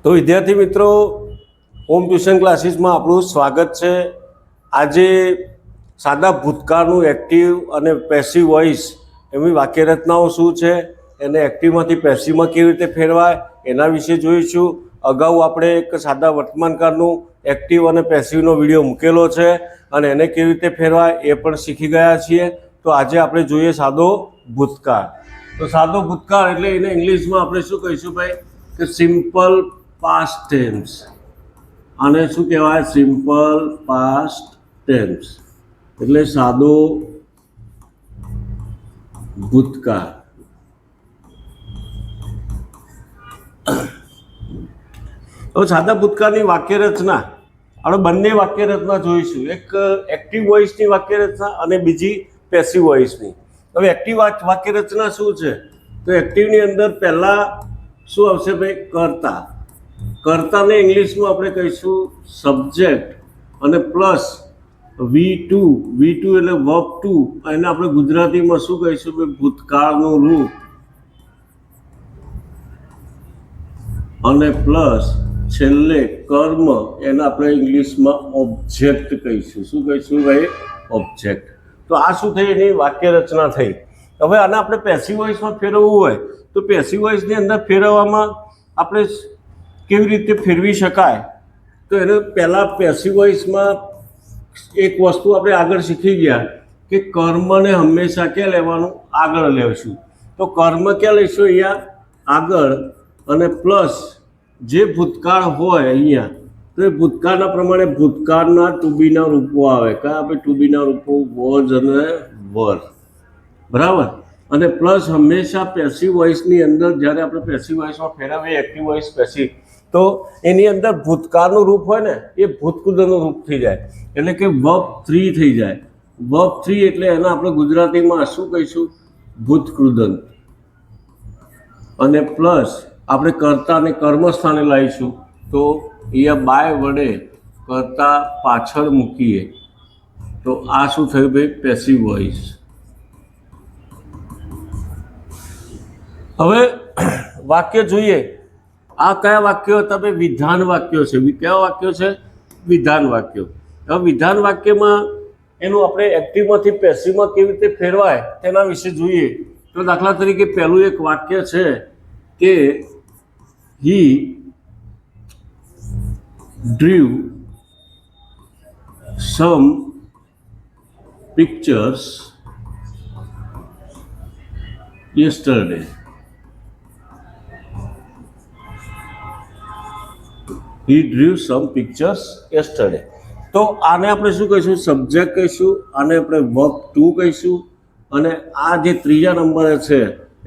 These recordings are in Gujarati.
તો વિદ્યાર્થી મિત્રો, હોમ ટ્યુશન ક્લાસીસમાં આપણું સ્વાગત છે. આજે સાદા ભૂતકાળનું એક્ટિવ અને પેસિવ વોઇસ એમની વાક્યરચનાઓ શું છે, એને એક્ટિવમાંથી પેસિવમાં કેવી રીતે ફેરવાય એના વિશે જોઈશું. અગાઉ આપણે એક સાદા વર્તમાનકાળનું એક્ટિવ અને પેસિવનો વિડીયો મૂકેલો છે અને એને કેવી રીતે ફેરવાય એ પણ શીખી ગયા છીએ. તો આજે આપણે જોઈએ સાદો ભૂતકાળ. તો સાદો ભૂતકાળ એટલે એને ઇંગ્લિશમાં આપણે શું કહીશું ભાઈ કે સિમ્પલ પાસ્ટ ટેન્સ. આને શું કહેવાય? સિમ્પલ પાસ્ટ ટેન્સ એટલે સાદો ભૂતકાળ. હવે સાદા ભૂતકાળની વાક્યરચના આપણે બંને વાક્યરચના જોઈશું, એક એક્ટિવ વોઇસની વાક્યરચના અને બીજી પેસિવ વોઇસની. હવે એક્ટિવ વાક્યરચના શું છે? તો એક્ટિવની અંદર પહેલાં શું આવશે ભાઈ? કર્તા. કર્તાને ઇંગ્લિશમાં આપણે કહીશું સબ્જેક્ટ અને પ્લસ V2 એટલે વર્બ ટુ, એને આપણે ગુજરાતીમાં શું કહીશું ભાઈ? ભૂતકાળનું રૂપ અને પ્લસ છેલ્લે કર્મ, એને આપણે ઇંગ્લિશમાં ઓબ્જેક્ટ કહીશું. શું કહીશું ભાઈ? ઓબ્જેક્ટ. તો આ શું થઈ? એની વાક્યરચના થઈ. હવે આને આપણે પેસિવ વોઇસમાં ફેરવવું હોય તો પેસિવ વોઇસની અંદર ફેરવવામાં આપણે કેવી રીતે ફેરવી શકાય? તો એને પહેલાં પેસિવ વોઇસમાં એક વસ્તુ આપણે આગળ શીખી ગયા કે કર્મને હંમેશા ક્યાં લેવાનું? આગળ લેશું. તો કર્મ ક્યાં લઈશું? અહીંયા આગળ, અને પ્લસ જે ભૂતકાળ હોય અહીંયા, તો એ ભૂતકાળના પ્રમાણે ભૂતકાળના ટુ બીના રૂપો આવે. કયા આપણે ટુ બીના રૂપો? વોઝ અને વર. બરાબર. અને પ્લસ હંમેશા પેસિવ વોઇસની અંદર જ્યારે આપણે પેસિવ વોઇસમાં ફેરવીએ એક્ટિવ વોઇસ પેસિવ, તો એની અંદર ભૂતકાળનું રૂપ હોય ને એ ભૂતકૃદનું રૂપ થઈ જાય, એટલે કે વર્બ 3 થઈ જાય. વર્બ 3 એટલે એને આપણે ગુજરાતીમાં શું કહીશું? ભૂતકૃદન. અને પ્લસ આપણે કર્તાને કર્મ સ્થાને લાવીશું, તો અહીંયા બાય વડે કર્તા પાછળ મૂકીએ તો આ શું થયું ભાઈ? Passive voice. હવે વાક્ય જોઈએ. આ કયા વાક્યો હતા ભાઈ? વિધાન વાક્યો છે. કયા વાક્યો છે? વિધાન વાક્યો. હવે વિધાન વાક્યમાં એનું આપણે એક્ટિવમાંથી પેસિવમાં કેવી રીતે ફેરવાય તેના વિશે જોઈએ. તો દાખલા તરીકે પહેલું એક વાક્ય છે કે he drew some pictures yesterday. He drew some pictures yesterday. તો આને આપણે શું કહીશું? સબ્જેક્ટ કહીશું. આને આપણે વર્બ ટુ કહીશું. અને આ જે ત્રીજા નંબરે છે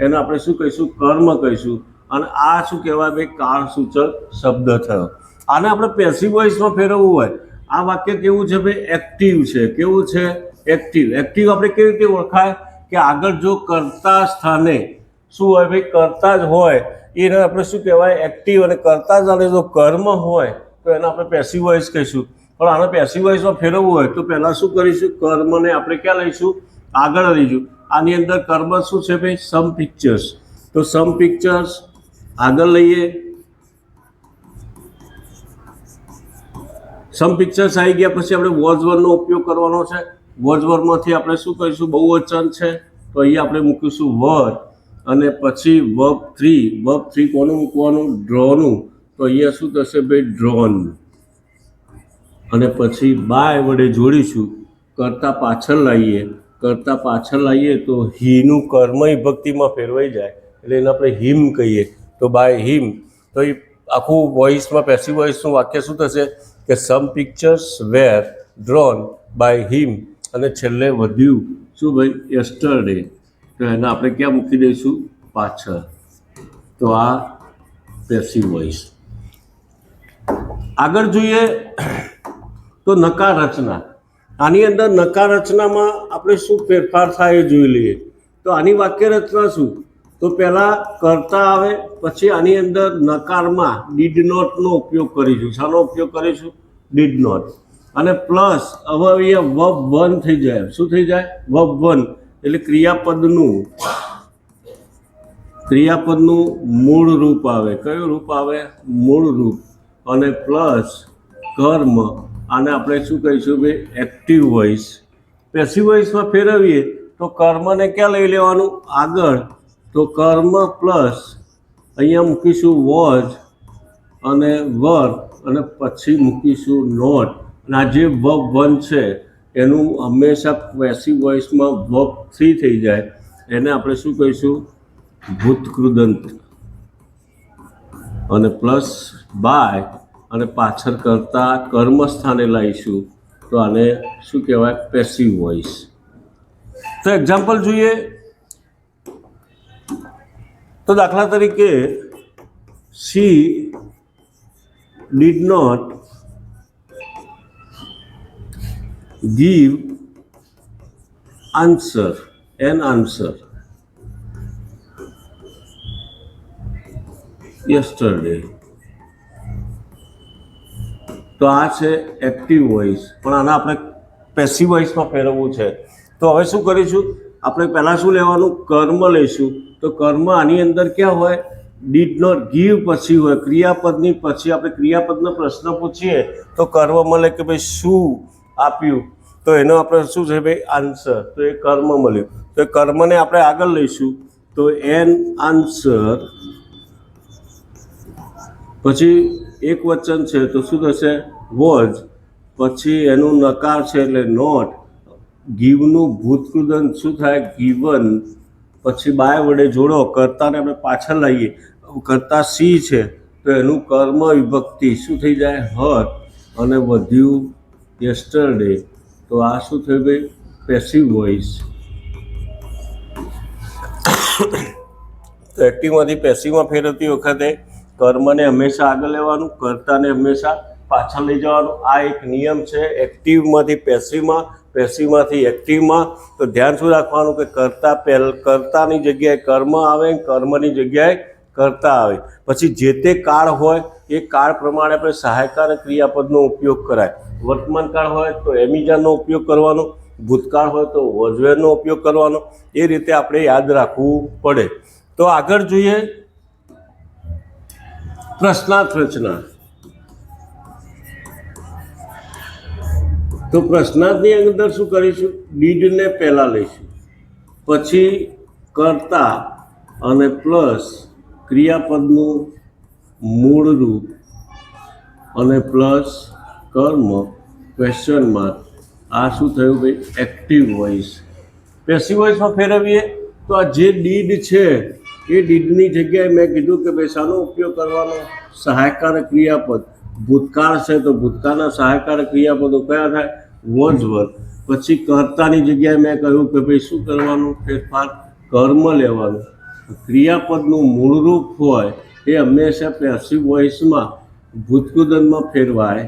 એને આપણે શું કહીશું? કર્મ કહીશું. અને આ શું કહેવાય ભાઈ? કાળસૂચક શબ્દ થયો. આને આપણે પેસિવ વોઇસમાં ફેરવવું હોય, આ વાક્ય કેવું છે ભાઈ? એક્ટિવ છે. કેવું છે? એક્ટિવ. એક્ટિવ આપણે કેવી રીતે ઓળખાય? કે આગળ જો કર્તા સ્થાને શું હોય ભાઈ? કર્તા જ હોય એને આપણે શું કહેવાય? એક્ટિવ. અને કર્તા જ અને જો કર્મ હોય તો એને આપણે પેસિવ વોઇસ કહીશું. પણ આને પેસિવ વોઇસમાં ફેરવવું હોય તો પહેલાં શું કરીશું? કર્મને આપણે ક્યાં લઈશું? આગળ લઈશું. આની અંદર કર્મ શું છે ભાઈ? સમ પિક્ચર્સ. તો સમ પિક્ચર્સ આગળ લઈએ. સમ પિક્ચર્સ આવી ગયા પછી આપણે વોઝ વર્ડનો ઉપયોગ કરવાનો છે. વોઝ વર્ડમાંથી આપણે શું કરીશું? બહુવચન છે તો અહીંયા આપણે મૂકીશું વર, અને પછી વર્બ 3. વર્બ 3 કોનું મૂકવાનું? ડ્રોનું. તો અહીંયા શું થશે ભાઈ? ડ્રોન. અને પછી બાય વડે જોડીશું. કરતા પાછળ લાવીએ. કરતા પાછળ લાવીએ તો હીનું કર્મ વિભક્તિમાં ફેરવાઈ જાય એટલે એને આપણે હિમ કહીએ. તો બાય હિમ. તો એ આખું વોઇસમાં પેસિવ વોઇસનું વાક્ય શું થશે? કે some pictures were drawn by him, અને છેલ્લે વધ્યું શું ભાઈ? યસ્ટરડે. તો એને આપણે ક્યાં મૂકી દઈશું? પાછળ. તો આ પેસિવ વોઇસ. આગળ જોઈએ તો નકાર રચના. આની અંદર નકાર રચનામાં આપણે શું ફેરફાર થાય એ જોઈ લઈએ. તો આની વાક્ય રચના શું? તો પહેલાં કર્તા આવે, પછી આની અંદર નકારમાં ડીડ નોટનો ઉપયોગ કરીશું. શાનો ઉપયોગ કરીશું? Did not. અને પ્લસ હવે અહીંયા વર્બ 1 થઈ જાય. શું થઈ જાય? વર્બ 1 એટલે ક્રિયાપદનું ક્રિયાપદનું મૂળ રૂપ આવે. કયું રૂપ આવે? મૂળ રૂપ. અને પ્લસ કર્મ, આને આપણે શું કહીશું ભાઈ? Active voice. પેસિવ વોઇસમાં ફેરવીએ તો કર્મને ક્યાં લઈ લેવાનું? આગળ. તો કર્મ પ્લસ અહીંયા મૂકીશું વોઝ અને વર, અને પછી મૂકીશું નોટ. અને આ જે વર્બ 1 છે એનું હંમેશા પેસિવ વોઇસમાં વર્બ 3 થઈ જાય, એને આપણે શું કહીશું? ભૂતકૃદંત. અને પ્લસ બાય, અને પાછળ કરતા કર્મ સ્થાને લાવીશું તો આને શું કહેવાય? Passive voice. તો એક્ઝામ્પલ જોઈએ. તો દાખલા તરીકે she did not give answer yesterday. તો આ છે એક્ટિવ વોઇસ, પણ આને આપણે પેસિવ વોઇસમાં ફેરવવું છે. તો હવે શું કરીશું? આપણે પહેલાં શું લેવાનું? કર્મ લઈશું. તો કર્મ આની અંદર ક્યાં હોય? ડીડ નોટ ગીવ પછી હોય. ક્રિયાપદની પછી આપણે ક્રિયાપદનો પ્રશ્ન પૂછીએ તો કર્મ મળે કે ભાઈ શું આપ્યું, તો એનો આપણે શું છે ભાઈ? આન્સર. તો એ કર્મ મળ્યું. તો એ કર્મને આપણે આગળ લઈશું. તો એન આન્સર, પછી એક વચન છે તો શું થશે? વોઝ. પછી એનું નકાર છે એટલે નોટ. ગીવનું ભૂતકૃદંત શું થાય? ગીવન. પછી બાય વડે જોડો, કર્તાને આપણે પાછળ લાવીએ. કર્તા સી છે તો એનું કર્મ વિભક્તિ શું થઈ જાય? હર. અને વધ્યું યસ્ટરડે. તો આ શું થયું ભાઈ? Passive voice. તો એક્ટિવમાંથી પેસિવમાં ફેરવતી વખતે કર્મને હંમેશા આગળ લેવાનું, કર્તાને હંમેશા પાછળ લઈ જવાનું. આ એક નિયમ છે એક્ટિવમાંથી પેસિવમાં, પેસિવમાંથી એક્ટિવમાં. તો ધ્યાન શું રાખવાનું કે કર્તાની જગ્યાએ કર્મ આવે, કર્મની જગ્યાએ કર્તા આવે. પછી જે તે કાળ હોય એ કાળ પ્રમાણે આપણે સહાયકાર ક્રિયાપદનો ઉપયોગ કરાય. વર્તમાન કાળ હોય તો એમિજાનો ઉપયોગ કરવાનો, ભૂતકાળ હોય તો વોઝવેરનો ઉપયોગ કરવાનો. એ રીતે આપણે યાદ રાખવું પડે. તો આગળ જોઈએ પ્રશ્નાર્થ રચના. તો પ્રશ્નાર્થની અંદર શું કરીશું? ડીડને પહેલાં લઈશું, પછી કર્તા અને પ્લસ ક્રિયાપદનું મૂળ રૂપ અને પ્લસ કર્મ ક્વેશ્ચન માર્ક. આ શું થયું ભાઈ? Active voice. પેસિવ વોઇસમાં ફેરવીએ તો આ જે ડીડ છે એ ડીડની જગ્યાએ મેં કીધું કે ભાઈ શાનો ઉપયોગ કરવાનો? સહાયકાર ક્રિયાપદ. ભૂતકાળ છે તો ભૂતકાળના સહાયકાર ક્રિયાપદો કયા થાય? વોઝ વર. પછી કર્તાની જગ્યાએ મેં કહ્યું કે ભાઈ શું કરવાનું? ફેરફાર કર્મ લેવાનું. ક્રિયાપદનું મૂળરૂપ હોય એ હંમેશા પેસિવ વોઇસમાં ભૂતકૃદંતમાં ફેરવાય.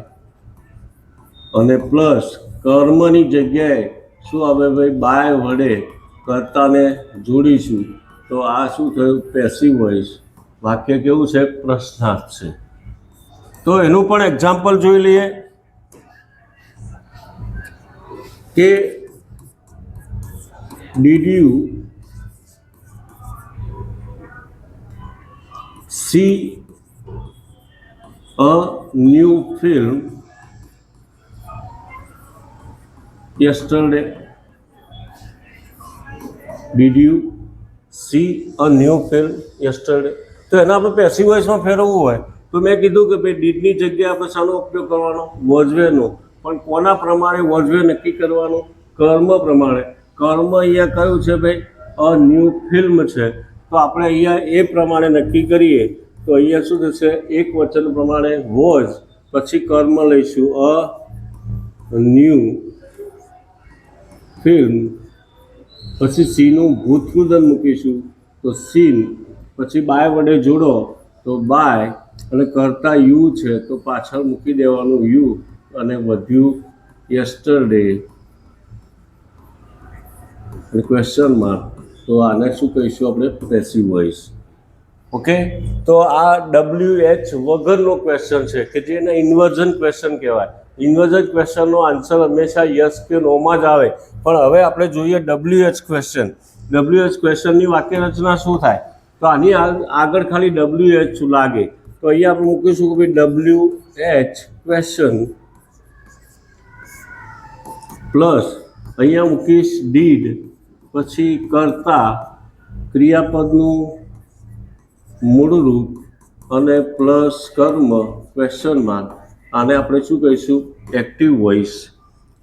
અને પ્લસ કર્મની જગ્યાએ શું આવે ભાઈ? બાય વડે કર્તાને જોડીશું. તો આ શું થયું? Passive voice. વાક્ય કેવું છે? પ્રશ્નાર્થ છે. તો એનું પણ એક્ઝામ્પલ જોઈ લઈએ કે did you see a new film yesterday? Did you see a new film yesterday? તો એના આપણે પેસિવ વોઇસમાં ફેરવવું હોય તો મેં કીધું કે ભાઈ ડીડની જગ્યાએ આપણે શાનો ઉપયોગ કરવાનો? વોઝવેરનો. પણ કોના પ્રમાણે વોઝવેર નક્કી કરવાનો? કર્મ પ્રમાણે. કર્મ અહીંયા કયું છે ભાઈ? અ ન્યૂ ફિલ્મ છે. તો આપણે અહીંયા એ પ્રમાણે નક્કી કરીએ તો અહીંયા શું થશે? એક વચન પ્રમાણે વોઝ, પછી કર્મ લઈશું અ ન્યૂ ફિલ્મ, પછી સીનું ભૂતકૃદંત મૂકીશું તો સીન, પછી બાય વડે જોડો તો બાય, અને કરતા યુ છે તો પાછળ મૂકી દેવાનું યુ, અને વધ્યું યસ્ટરડે અને ક્વેશ્ચન માર્ક. તો આને શું કહીશું આપણે? Passive voice. ઓકે. તો આ WH વગરનો ક્વેશ્ચન છે કે જેને ઇન્વર્ઝન ક્વેશ્ચન કહેવાય. ઇન્વર્ઝન ક્વેશ્ચનનો આન્સર હંમેશા યસ કે નોમાં જ આવે. પણ હવે આપણે જોઈએ WH ક્વેશ્ચન. WH ક્વેશ્ચનની વાક્ય રચના શું થાય? તો આની આગળ ખાલી WH લાગે તો અહીંયા આપણે મૂકીશું કે ભાઈ WH ક્વેશ્ચન પ્લસ અહીંયા મૂકીશ ડીડ, પછી કરતા ક્રિયાપદનું મૂળરૂપ અને પ્લસ કર્મ ક્વેશ્ચન માર્ક, આને આપણે શું કહીશું એક્ટિવ વોઇસ.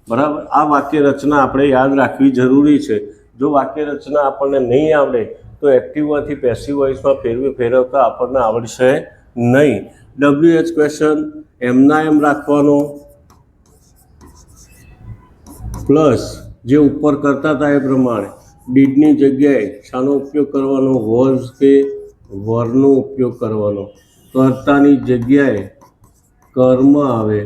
બરાબર. આ વાક્ય રચના આપણે યાદ રાખવી જરૂરી છે. જો વાક્ય રચના આપણને નહીં આવડે તો એક્ટિવમાંથી પેસિવ વોઇસમાં ફેરવતા આપણને આવડશે નહીં. WH ક્વેશ્ચન એમના એમ રાખવાનો, પ્લસ જે ઉપર કરતા હતા એ પ્રમાણે ડીડની જગ્યાએ શાનો ઉપયોગ કરવાનો, વોઝ કે વરનો ઉપયોગ કરવાનો, કર્તાની જગ્યાએ કર્મ આવે,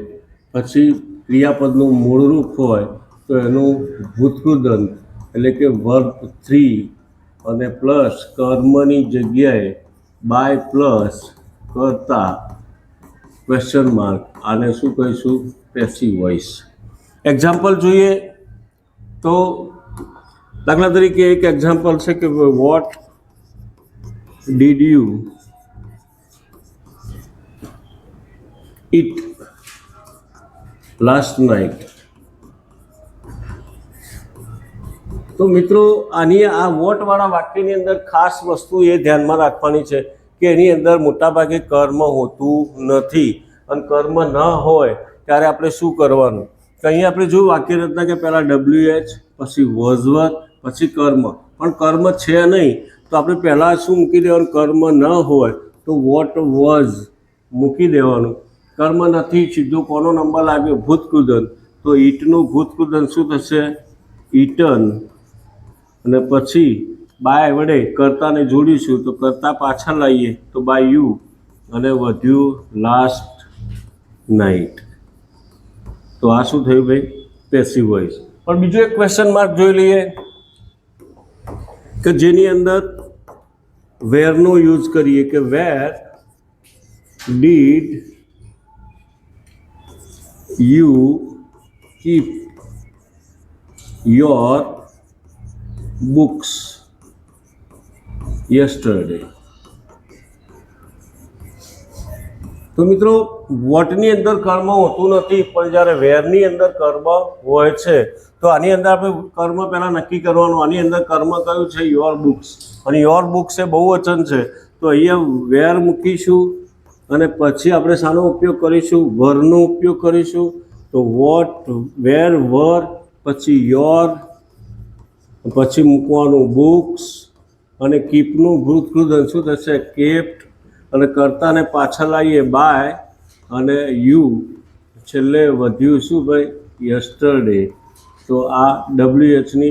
પછી ક્રિયાપદનું મૂળરૂપ હોય તો એનું ભૂતકૃદંત એટલે કે વર્બ 3 અને પ્લસ કર્મની જગ્યાએ બાય પ્લસ કરતા ક્વેશ્ચન માર્ક, આને શું કહીશું પેસિવ વોઇસ. એક્ઝામ્પલ જોઈએ તો દાખલા તરીકે એક એક્ઝામ્પલ છે કે what did you it last night. તો મિત્રો આની આ વોટવાળા વાક્યની અંદર ખાસ વસ્તુ એ ધ્યાનમાં રાખવાની છે કે એની અંદર મોટાભાગે કર્મ હોતું નથી, અને કર્મ ન હોય ત્યારે આપણે શું કરવાનું. તો અહીંયા આપણે જોયું વાક્ય રચના કે પહેલાં WH, પછી વોઝવર, પછી કર્મ, પણ કર્મ છે નહીં તો આપણે પહેલાં શું મૂકી દેવાનું, કર્મ ન હોય તો વોટ વોઝ મૂકી દેવાનું. કર્મ નથી, સીધો કોનો નંબર લાગ્યો ભૂતકૃદંત, તો ઈટનું ભૂતકૃદંત શું થશે ઈટન, અને પછી બાય વડે કર્તાને જોડીશું તો કર્તા પાછળ લાવીએ તો બાય યુ, અને વધ્યું લાસ્ટ નાઇટ. તો આ શું થયું ભાઈ પેસિવ વોઇસ. પણ બીજો એક ક્વેશ્ચન માર્ક જોઈ લઈએ કે જેની અંદર વેરનો યુઝ કરીએ કે where did you keep your books yesterday. તો મિત્રો વોટની અંદર કર્મ હોતું નથી, પણ જ્યારે વેરની અંદર કર્મ હોય છે તો આની અંદર આપણે કર્મ પહેલાં નક્કી કરવાનું. આની અંદર કર્મ કયું છે યોર બુક્સ, અને યોર બુક્સ એ બહુવચન છે તો અહીંયા વેર મૂકીશું, અને પછી આપણે શાનો ઉપયોગ કરીશું વરનો ઉપયોગ કરીશું. તો વોટ વેર વર, પછી યોર, પછી મૂકવાનું બુક્સ, અને કીપનું ભૂતકૃદંત શું થશે કેપ્ટ, અને કર્તાને પાછળ આવીએ બાય, અને યુ છેલ્લે વધ્યું શું ભાઈ યસ્ટરડે. તો આ WHની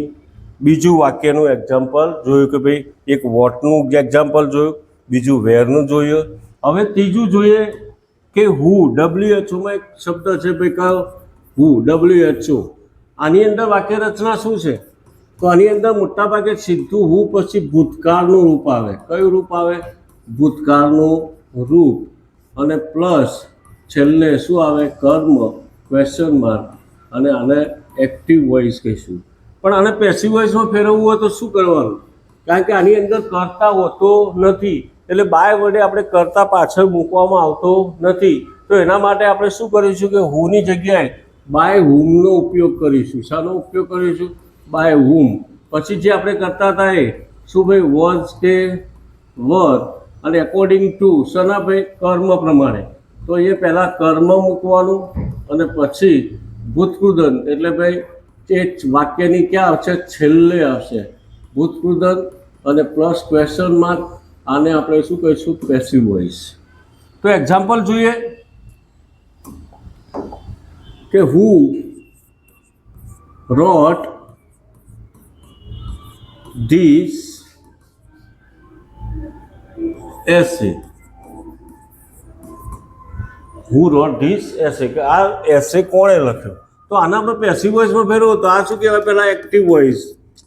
બીજું વાક્યનું એક્ઝામ્પલ જોયું કે ભાઈ એક વોટનું એક્ઝામ્પલ જોયું, બીજું વેરનું જોયું. હવે ત્રીજું જોઈએ કે હુ. WHOમાં એક શબ્દ છે ભાઈ કયો હુ, WHO. આની અંદર વાક્ય રચના શું છે તો આની અંદર મોટાભાગે સીધું હું પછી ભૂતકાળનું રૂપ આવે. કયું રૂપ આવે ભૂતકાળનું રૂપ, અને પ્લસ છેલ્લે શું આવે કર્મ ક્વેશ્ચન માર્ક, અને આને એક્ટિવ વોઇસ કહીશું. પણ આને પેસિવ વોઇસમાં ફેરવવું હોય તો શું કરવાનું, કારણ કે આની અંદર કરતા હોતો નથી, એટલે બાય વડે આપણે કરતા પાછળ મૂકવામાં આવતો નથી. તો એના માટે આપણે શું કરીશું કે હુની જગ્યાએ બાય હુમનો ઉપયોગ કરીશું. શાનો ઉપયોગ કરીશું બાય હુમ. પછી જે આપણે કરતા હતા એ શું ભાઈ વોઝ કે વર, અને એકોર્ડિંગ ટુ શના ભાઈ કર્મ પ્રમાણે. તો એ પહેલાં કર્મ મૂકવાનું, અને પછી ભૂતકૃદંત એટલે ભાઈ એ વાક્યની ક્યાં આવશે છેલ્લે આવશે ભૂતકૃદંત, અને પ્લસ ક્વેશ્ચન માર્ક, આને આપણે શું કહીશું પેસિવ વોઇસ. તો એક્ઝામ્પલ જોઈએ કે હુ રોટ this S A. Who rote this એસે, કે આ એસે કોણે લખ્યો. તો આના આપણે પેસિવ વોઇસમાં ફેરવવું તો આ શું કહેવાય પહેલાં એક્ટિવ વોઇસ,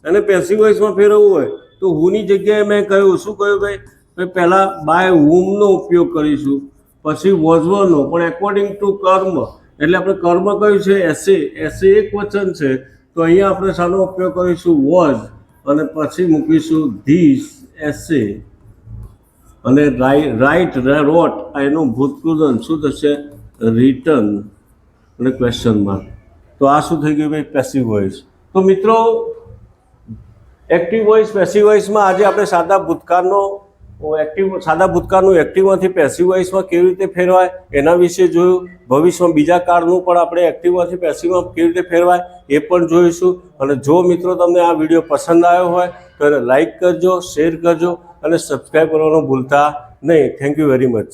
અને પેસિવ વોઇસમાં ફેરવવું હોય તો હુની જગ્યાએ મેં કહ્યું શું કહ્યું ભાઈ પહેલાં બાય હુમનો ઉપયોગ કરીશું, પછી વોઝવરનો, પણ એકોર્ડિંગ ટુ કર્મ. એટલે આપણે કર્મ કયું છે એસે, એસે એક વચન છે તો અહીંયા આપણે શાનો ઉપયોગ કરીશું વોઝ, અને પછી મૂકીશું ધીસ એસે અને રાઇટ રોટ એનું ભૂતકૃદન શું થશે? રિટર્ન અને ક્વેશ્ચન માર્ક. તો આ શું થઈ ગયું ભાઈ? Passive voice. તો મિત્રો એક્ટિવ વોઇસ પેસિવ વોઇસમાં આજે આપણે સાદા ભૂતકાળનું એક્ટિવમાંથી પેસિવ વોઇસમાં કેવી રીતે ફેરવાય એના વિશે જોયું. ભવિષ્યમાં બીજા કાળનું પણ આપણે એક્ટિવમાંથી પેસિવમાં કેવી રીતે ફેરવાય એ પણ જોઈશું. અને જો મિત્રો તમને આ વિડીયો પસંદ આવ્યો હોય તો એને લાઈક કરજો, શેર કરજો અને સબસ્ક્રાઈબ કરવાનું ભૂલતા નહીં. Thank you very much.